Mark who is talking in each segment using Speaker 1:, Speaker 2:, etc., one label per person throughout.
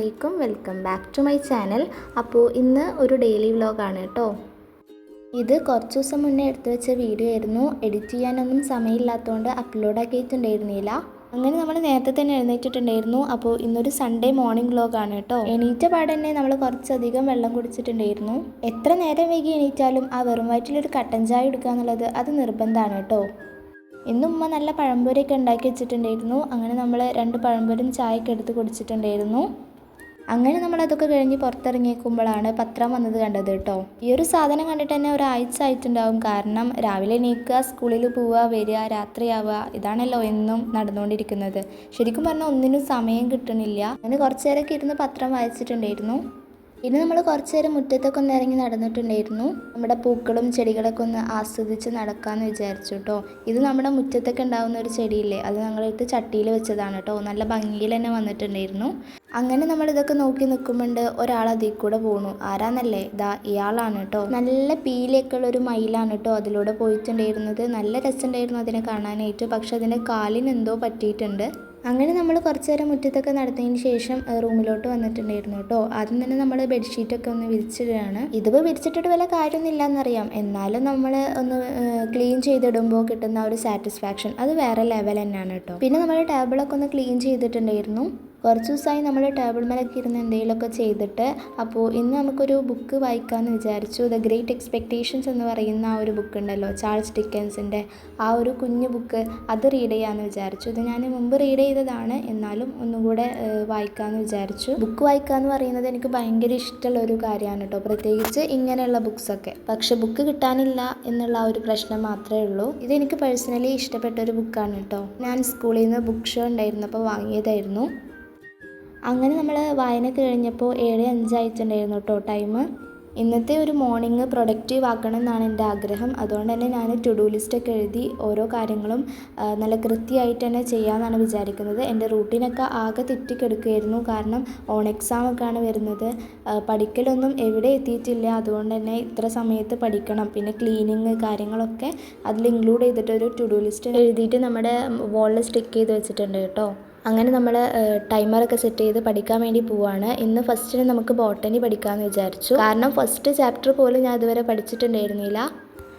Speaker 1: അലൈക്കും, welcome back to my channel. അപ്പോൾ ഇന്ന് ഒരു ഡെയിലി വ്ലോഗാണ് കേട്ടോ. ഇത് കുറച്ച് ദിവസം മുന്നേ എടുത്തു വെച്ച വീഡിയോ ആയിരുന്നു. എഡിറ്റ് ചെയ്യാനൊന്നും സമയമില്ലാത്തതുകൊണ്ട് അപ്ലോഡ് ആക്കിയിട്ടുണ്ടായിരുന്നില്ല. അങ്ങനെ നമ്മൾ നേരത്തെ തന്നെ എഴുന്നേറ്റിട്ടുണ്ടായിരുന്നു. അപ്പോൾ ഇന്നൊരു സൺഡേ മോർണിംഗ് വ്ലോഗാണ് കേട്ടോ. എണീറ്റ പാടന്നെ നമ്മൾ കുറച്ചധികം വെള്ളം കുടിച്ചിട്ടുണ്ടായിരുന്നു. എത്ര നേരം വൈകി എണീറ്റാലും ആ വെറും വയറ്റിലൊരു കട്ടൻ ചായ എടുക്കുക എന്നുള്ളത് അത് നിർബന്ധമാണ് കേട്ടോ. ഇന്ന് ഉമ്മ നല്ല പഴംപൊരിയൊക്കെ ഉണ്ടാക്കി വെച്ചിട്ടുണ്ടായിരുന്നു. അങ്ങനെ നമ്മൾ 2 പഴംപൊരിയും ചായയൊക്കെ എടുത്ത് കുടിച്ചിട്ടുണ്ടായിരുന്നു. അങ്ങനെ നമ്മളതൊക്കെ കഴിഞ്ഞ് പുറത്തിറങ്ങിയേക്കുമ്പോഴാണ് പത്രം വന്നത് കണ്ടത് കേട്ടോ. ഈ ഒരു സാധനം കണ്ടിട്ട് തന്നെ ഒരാഴ്ച ആയിട്ടുണ്ടാവും. കാരണം രാവിലെ എണീക്കുക, സ്കൂളിൽ പോവുക, വരിക, രാത്രിയാവുക, ഇതാണല്ലോ എന്നും നടന്നുകൊണ്ടിരിക്കുന്നത്. ശരിക്കും പറഞ്ഞാൽ ഒന്നിനും സമയം കിട്ടണില്ല. അങ്ങനെ കുറച്ച് നേരമൊക്കെ ഇരുന്ന് പത്രം വായിച്ചിട്ടുണ്ടായിരുന്നു. പിന്നെ നമ്മൾ കുറച്ച് നേരം മുറ്റത്തൊക്കെ ഒന്ന് ഇറങ്ങി നടന്നിട്ടുണ്ടായിരുന്നു. നമ്മുടെ പൂക്കളും ചെടികളൊക്കെ ഒന്ന് ആസ്വദിച്ച് നടക്കാമെന്ന് വിചാരിച്ചു കേട്ടോ. ഇത് നമ്മുടെ മുറ്റത്തൊക്കെ ഉണ്ടാകുന്ന ഒരു ചെടിയില്ലേ, അത് ഞങ്ങളെടുത്ത് ചട്ടിയിൽ വെച്ചതാണ് കേട്ടോ. നല്ല ഭംഗിയിൽ തന്നെ വന്നിട്ടുണ്ടായിരുന്നു. അങ്ങനെ നമ്മളിതൊക്കെ നോക്കി നിൽക്കുമ്പോണ്ട് ഒരാൾ അതിൽ കൂടെ പോണു. ആരാന്നല്ലേ, ഇതാ ഇയാളാണ് കേട്ടോ. നല്ല പീലിയൊക്കെ ഉള്ളൊരു മയിലാണ് കേട്ടോ അതിലൂടെ പോയിട്ടുണ്ടായിരുന്നത്. നല്ല രസമുണ്ടായിരുന്നു അതിനെ കാണാനായിട്ട്. പക്ഷെ അതിൻ്റെ കാലിന് എന്തോ പറ്റിയിട്ടുണ്ട്. അങ്ങനെ നമ്മൾ കുറച്ച് നേരം മുറ്റത്തൊക്കെ നടത്തിയതിന് ശേഷം റൂമിലോട്ട് വന്നിട്ടുണ്ടായിരുന്നു കേട്ടോ. ആദ്യം തന്നെ നമ്മൾ ബെഡ്ഷീറ്റൊക്കെ ഒന്ന് വിരിച്ചിടുകയാണ്. ഇതിപ്പോൾ വിരിച്ചിട്ടിട്ട് വല്ല കാര്യമൊന്നുമില്ല എന്നറിയാം, എന്നാലും നമ്മൾ ഒന്ന് ക്ലീൻ ചെയ്തിടുമ്പോൾ കിട്ടുന്ന ഒരു സാറ്റിസ്ഫാക്ഷൻ അത് വേറെ ലെവൽ തന്നെയാണ് കേട്ടോ. പിന്നെ നമ്മൾ ടേബിളൊക്കെ ഒന്ന് ക്ലീൻ ചെയ്തിട്ടുണ്ടായിരുന്നു. കുറച്ച് ദിവസമായി നമ്മൾ ടേബിൾ മേലൊക്കെ ഇരുന്ന് എന്തെങ്കിലുമൊക്കെ ചെയ്തിട്ട്. അപ്പോൾ ഇന്ന് നമുക്കൊരു ബുക്ക് വായിക്കാമെന്ന് വിചാരിച്ചു. ദ ഗ്രേറ്റ് എക്സ്പെക്റ്റേഷൻസ് എന്ന് പറയുന്ന ആ ഒരു ബുക്ക് ഉണ്ടല്ലോ, ചാൾസ് ഡിക്കൻസിൻ്റെ ആ ഒരു കുഞ്ഞു ബുക്ക്, അത് റീഡ് ചെയ്യാമെന്ന് വിചാരിച്ചു. ഇത് ഞാൻ മുമ്പ് റീഡ് ചെയ്തതാണ്, എന്നാലും ഒന്നുകൂടെ വായിക്കാമെന്ന് വിചാരിച്ചു. ബുക്ക് വായിക്കുക എന്ന് പറയുന്നത് എനിക്ക് ഭയങ്കര ഇഷ്ടമുള്ള ഒരു കാര്യമാണ് കേട്ടോ, പ്രത്യേകിച്ച് ഇങ്ങനെയുള്ള ബുക്സൊക്കെ. പക്ഷെ ബുക്ക് കിട്ടാനില്ല എന്നുള്ള ആ ഒരു പ്രശ്നം മാത്രമേ ഉള്ളൂ. ഇതെനിക്ക് പേഴ്സണലി ഇഷ്ടപ്പെട്ട ഒരു ബുക്കാണ് കേട്ടോ. ഞാൻ സ്കൂളിൽ നിന്ന് ബുക്ക് ഷോ ഉണ്ടായിരുന്നപ്പോൾ വാങ്ങിയതായിരുന്നു. അങ്ങനെ നമ്മൾ വായനയൊക്കെ കഴിഞ്ഞപ്പോൾ 7:05 ആയിട്ടുണ്ടായിരുന്നു കേട്ടോ ടൈം. ഇന്നത്തെ ഒരു മോർണിംഗ് പ്രൊഡക്റ്റീവ് ആക്കണം എന്നാണ് എൻ്റെ ആഗ്രഹം. അതുകൊണ്ട് തന്നെ ഞാൻ ടു ഡു ലിസ്റ്റൊക്കെ എഴുതി ഓരോ കാര്യങ്ങളും നല്ല കൃത്യമായിട്ട് തന്നെ ചെയ്യാമെന്നാണ് വിചാരിക്കുന്നത്. എൻ്റെ റൂട്ടീനൊക്കെ ആകെ തെറ്റിക്കെടുക്കുകയായിരുന്നു. കാരണം ഓൺ എക്സാമൊക്കെയാണ് വരുന്നത്. പഠിക്കലൊന്നും എവിടെ എത്തിയിട്ടില്ല. അതുകൊണ്ട് തന്നെ ഇത്ര സമയത്ത് പഠിക്കണം. പിന്നെ ക്ലീനിങ് കാര്യങ്ങളൊക്കെ അതിൽ ഇൻക്ലൂഡ് ചെയ്തിട്ട് ഒരു ടു ഡു ലിസ്റ്റ് എഴുതിയിട്ട് നമ്മുടെ വാളിൽ സ്റ്റിക്ക് ചെയ്ത് വെച്ചിട്ടുണ്ട് കേട്ടോ. അങ്ങനെ നമ്മൾ ടൈമറൊക്കെ സെറ്റ് ചെയ്ത് പഠിക്കാൻ വേണ്ടി പോവാണ്. ഇന്ന് ഫസ്റ്റിന് നമുക്ക് ബോട്ടണി പഠിക്കാമെന്ന് വിചാരിച്ചു. കാരണം ഫസ്റ്റ് ചാപ്റ്റർ പോലും ഞാൻ ഇതുവരെ പഠിച്ചിട്ടുണ്ടായിരുന്നില്ല.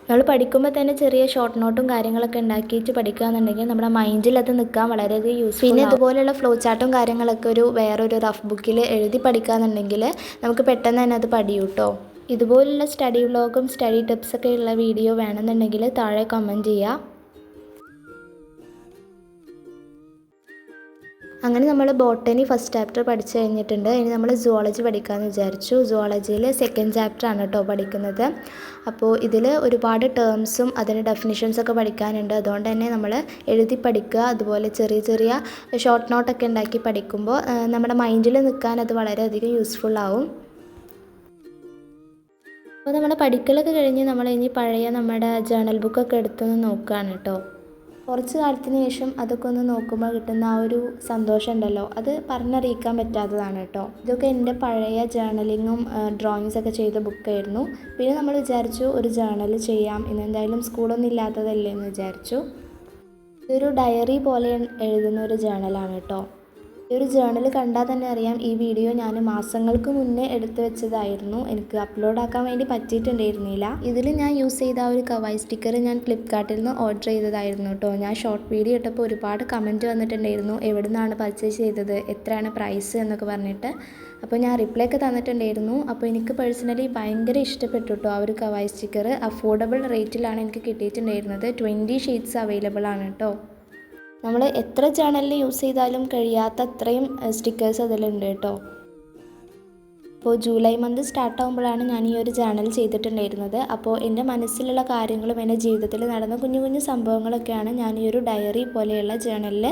Speaker 1: നമ്മൾ പഠിക്കുമ്പോൾ തന്നെ ചെറിയ ഷോർട്ട് നോട്ടും കാര്യങ്ങളൊക്കെ ഉണ്ടാക്കിയിട്ട് പഠിക്കുകയെന്നുണ്ടെങ്കിൽ നമ്മുടെ മൈൻഡിൽ അത് നിൽക്കാൻ വളരെയധികം യൂസ്ഫുൾ. പിന്നെ ഇതുപോലെയുള്ള ഫ്ലോ ചാർട്ടും കാര്യങ്ങളൊക്കെ വേറൊരു റഫ് ബുക്കിൽ എഴുതി പഠിക്കുകയെന്നുണ്ടെങ്കിൽ നമുക്ക് പെട്ടെന്ന് തന്നെ അത് പഠിയും കേട്ടോ. ഇതുപോലുള്ള സ്റ്റഡി വ്ലോഗും സ്റ്റഡി ടിപ്സൊക്കെ ഉള്ള വീഡിയോ വേണമെന്നുണ്ടെങ്കിൽ താഴെ കമൻറ്റ് ചെയ്യുക. അങ്ങനെ നമ്മൾ ബോട്ടണി ഫസ്റ്റ് ചാപ്റ്റർ പഠിച്ചു കഴിഞ്ഞിട്ടുണ്ട്. ഇനി നമ്മൾ സുവോളജി പഠിക്കാമെന്ന് വിചാരിച്ചു. സുവോളജിയിൽ സെക്കൻഡ് ചാപ്റ്ററാണ് കേട്ടോ പഠിക്കുന്നത്. അപ്പോൾ ഇതിൽ ഒരുപാട് ടേംസും അതിൻ്റെ ഡെഫിനിഷൻസൊക്കെ പഠിക്കാനുണ്ട്. അതുകൊണ്ട് തന്നെ നമ്മൾ എഴുതി പഠിക്കുക, അതുപോലെ ചെറിയ ചെറിയ ഷോർട്ട് നോട്ടൊക്കെ ഉണ്ടാക്കി പഠിക്കുമ്പോൾ നമ്മുടെ മൈൻഡിൽ നിൽക്കാൻ അത് വളരെയധികം യൂസ്ഫുൾ ആവും. അപ്പോൾ നമ്മൾ പഠിക്കലൊക്കെ കഴിഞ്ഞ് നമ്മൾ ഇനി പഴയ നമ്മുടെ ജേർണൽ ബുക്കൊക്കെ എടുത്തൊന്ന് നോക്കുകയാണ് കേട്ടോ. കുറച്ച് കാലത്തിന് ശേഷം അതൊക്കെ ഒന്ന് നോക്കുമ്പോൾ കിട്ടുന്ന ആ ഒരു സന്തോഷം ഉണ്ടല്ലോ, അത് പറഞ്ഞറിയിക്കാൻ പറ്റാത്തതാണ് കേട്ടോ. ഇതൊക്കെ എൻ്റെ പഴയ ജേർണലിങ്ങും ഡ്രോയിങ്സൊക്കെ ചെയ്ത ബുക്കായിരുന്നു. പിന്നെ നമ്മൾ വിചാരിച്ചു ഒരു ജേർണൽ ചെയ്യാം, ഇന്നെന്തായാലും സ്കൂളൊന്നും ഇല്ലാത്തതല്ലേ എന്ന് വിചാരിച്ചു. ഇതൊരു ഡയറി പോലെ എഴുതുന്ന ഒരു ജേർണലാണ് കേട്ടോ. ഈ ഒരു ജേർണൽ കണ്ടാൽ തന്നെ അറിയാം ഈ വീഡിയോ ഞാൻ മാസങ്ങൾക്ക് മുന്നേ എടുത്തു വെച്ചതായിരുന്നു. എനിക്ക് അപ്ലോഡ് ആക്കാൻ വേണ്ടി പറ്റിയിട്ടുണ്ടായിരുന്നില്ല. ഇതിൽ ഞാൻ യൂസ് ചെയ്ത ആ ഒരു കവായ് സ്റ്റിക്കർ ഞാൻ ഫ്ലിപ്കാർട്ടിൽ നിന്ന് ഓർഡർ ചെയ്തതായിരുന്നു കേട്ടോ. ഞാൻ ഷോർട്ട് വീഡിയോ ഇട്ടപ്പോൾ ഒരുപാട് കമൻറ്റ് വന്നിട്ടുണ്ടായിരുന്നു, എവിടെ നിന്നാണ് പർച്ചേസ് ചെയ്തത്, എത്രയാണ് പ്രൈസ് എന്നൊക്കെ പറഞ്ഞിട്ട്. അപ്പോൾ ഞാൻ റിപ്ലൈ ഒക്കെ തന്നിട്ടുണ്ടായിരുന്നു. അപ്പോൾ എനിക്ക് പേഴ്സണലി ഭയങ്കര ഇഷ്ടപ്പെട്ടു കേട്ടോ ആ ഒരു കവായ് സ്റ്റിക്കർ. അഫോർഡബിൾ റേറ്റിലാണ് എനിക്ക് കിട്ടിയിട്ടുണ്ടായിരുന്നത്. 20 ഷീറ്റ്സ് അവൈലബിൾ ആണ് കേട്ടോ. നമ്മൾ എത്ര ജേർണലിൽ യൂസ് ചെയ്താലും കഴിയാത്ത അത്രയും സ്റ്റിക്കേഴ്സ് അതിലുണ്ട് കേട്ടോ. അപ്പോൾ ജൂലൈ മന്ത് സ്റ്റാർട്ടാകുമ്പോഴാണ് ഞാൻ ഈ ഒരു ജേർണൽ ചെയ്തിട്ടുണ്ടായിരുന്നത്. അപ്പോൾ എൻ്റെ മനസ്സിലുള്ള കാര്യങ്ങളും എൻ്റെ ജീവിതത്തിൽ നടന്ന കുഞ്ഞു കുഞ്ഞു സംഭവങ്ങളൊക്കെയാണ് ഞാൻ ഈ ഒരു ഡയറി പോലെയുള്ള ജേർണലിൽ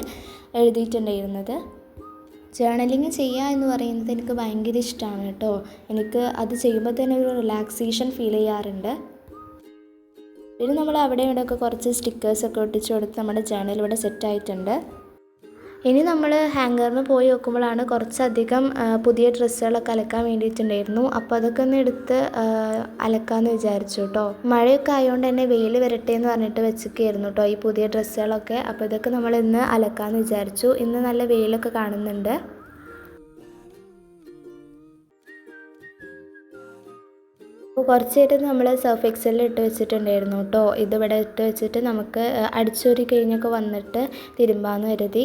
Speaker 1: എഴുതിയിട്ടുണ്ടായിരുന്നത്. ജേർണലിങ് ചെയ്യുക എന്ന് പറയുന്നത് എനിക്ക് ഭയങ്കര ഇഷ്ടമാണ് കേട്ടോ. എനിക്ക് അത് ചെയ്യുമ്പോൾ തന്നെ ഒരു റിലാക്സേഷൻ ഫീൽ ചെയ്യാറുണ്ട്. പിന്നെ നമ്മൾ അവിടെ ഇവിടെയൊക്കെ കുറച്ച് സ്റ്റിക്കേഴ്സൊക്കെ ഒട്ടിച്ച് കൊടുത്ത് നമ്മുടെ ജേർണൽ ഇവിടെ സെറ്റായിട്ടുണ്ട്. ഇനി നമ്മൾ ഹാങ്കറിന് പോയി നോക്കുമ്പോഴാണ് കുറച്ചധികം പുതിയ ഡ്രസ്സുകളൊക്കെ അലക്കാൻ വേണ്ടിയിട്ടുണ്ടായിരുന്നു. അപ്പോൾ അതൊക്കെ ഒന്ന് എടുത്ത് അലക്കാമെന്ന് വിചാരിച്ചു കേട്ടോ. മഴയൊക്കെ ആയതുകൊണ്ട് തന്നെ വെയിൽ വരട്ടെ എന്ന് പറഞ്ഞിട്ട് വെച്ചിരിക്കുകയായിരുന്നു കേട്ടോ ഈ പുതിയ ഡ്രസ്സുകളൊക്കെ. അപ്പോൾ ഇതൊക്കെ നമ്മൾ ഇന്ന് അലക്കാമെന്ന് വിചാരിച്ചു. ഇന്ന് നല്ല വെയിലൊക്കെ കാണുന്നുണ്ട്. അപ്പോൾ കുറച്ച് നേരം നമ്മൾ സർഫ് എക്സലിൽ ഇട്ട് വെച്ചിട്ടുണ്ടായിരുന്നു കേട്ടോ. ഇതിവിടെ ഇട്ട് വെച്ചിട്ട് നമുക്ക് അടിച്ചൂരി കഴിഞ്ഞൊക്കെ വന്നിട്ട് തിരുമ്പാന്ന് കരുതി.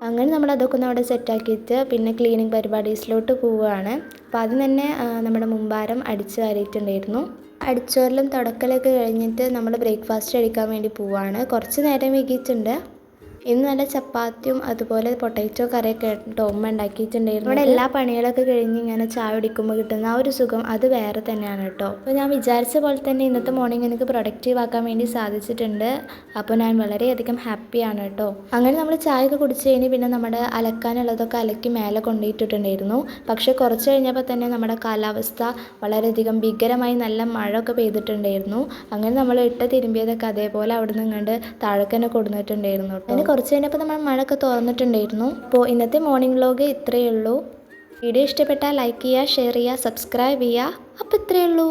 Speaker 1: അങ്ങനെ നമ്മൾ അതൊക്കെ ഒന്ന് അവിടെ സെറ്റാക്കിയിട്ട് പിന്നെ ക്ലീനിങ് പരിപാടീസിലോട്ട് പോവുകയാണ്. അപ്പോൾ ആദ്യം തന്നെ നമ്മുടെ മുമ്പാരം അടിച്ച് വാരിയിട്ടുണ്ടായിരുന്നു. അടിച്ചോരലും തുടക്കലൊക്കെ കഴിഞ്ഞിട്ട് നമ്മൾ ബ്രേക്ക്ഫാസ്റ്റ് കഴിക്കാൻ വേണ്ടി പോവുകയാണ്. കുറച്ച് നേരം വൈകിയിട്ടുണ്ട്. ഇന്ന് നല്ല ചപ്പാത്തിയും അതുപോലെ പൊട്ടാറ്റോ കറിയൊക്കെ കേട്ടോ ഉമ്മ ഉണ്ടാക്കിയിട്ടുണ്ടായിരുന്നു. ഇവിടെ എല്ലാ പണികളൊക്കെ കഴിഞ്ഞ് ഇങ്ങനെ ചായ കുടിക്കുമ്പോൾ കിട്ടുന്ന ആ ഒരു സുഖം അത് വേറെ തന്നെയാണ് കേട്ടോ. അപ്പോൾ ഞാൻ വിചാരിച്ച പോലെ തന്നെ ഇന്നത്തെ മോർണിംഗ് എനിക്ക് പ്രൊഡക്റ്റീവ് ആക്കാൻ വേണ്ടി സാധിച്ചിട്ടുണ്ട്. അപ്പോൾ ഞാൻ വളരെയധികം ഹാപ്പിയാണ് കേട്ടോ. അങ്ങനെ നമ്മൾ ചായയൊക്കെ കുടിച്ച് കഴിഞ്ഞ് പിന്നെ നമ്മുടെ അലക്കാനുള്ളതൊക്കെ അലക്കി മേലെ കൊണ്ടുപോയിട്ടുണ്ടായിരുന്നു. പക്ഷേ കുറച്ച് കഴിഞ്ഞപ്പോൾ തന്നെ നമ്മുടെ കാലാവസ്ഥ വളരെയധികം ഭീകരമായി നല്ല മഴ ഒക്കെ പെയ്തിട്ടുണ്ടായിരുന്നു. അങ്ങനെ നമ്മൾ ഇട്ട് തിരുമ്പിയതൊക്കെ അതേപോലെ അവിടെ നിന്ന് ഇങ്ങോട്ട് താഴേക്ക് തന്നെ കൊടുത്തിട്ടുണ്ടായിരുന്നു കേട്ടോ. കുറച്ച് കഴിഞ്ഞപ്പോൾ നമ്മൾ മഴയൊക്കെ തുറന്നിട്ടുണ്ടായിരുന്നു. അപ്പോൾ ഇന്നത്തെ മോർണിംഗ് വ്ലോഗ് ഇത്രയേ ഉള്ളൂ. വീഡിയോ ഇഷ്ടപ്പെട്ടാൽ ലൈക്ക് ചെയ്യുക, ഷെയർ ചെയ്യുക, സബ്സ്ക്രൈബ് ചെയ്യുക. അപ്പോൾ ഇത്രയേ ഉള്ളൂ.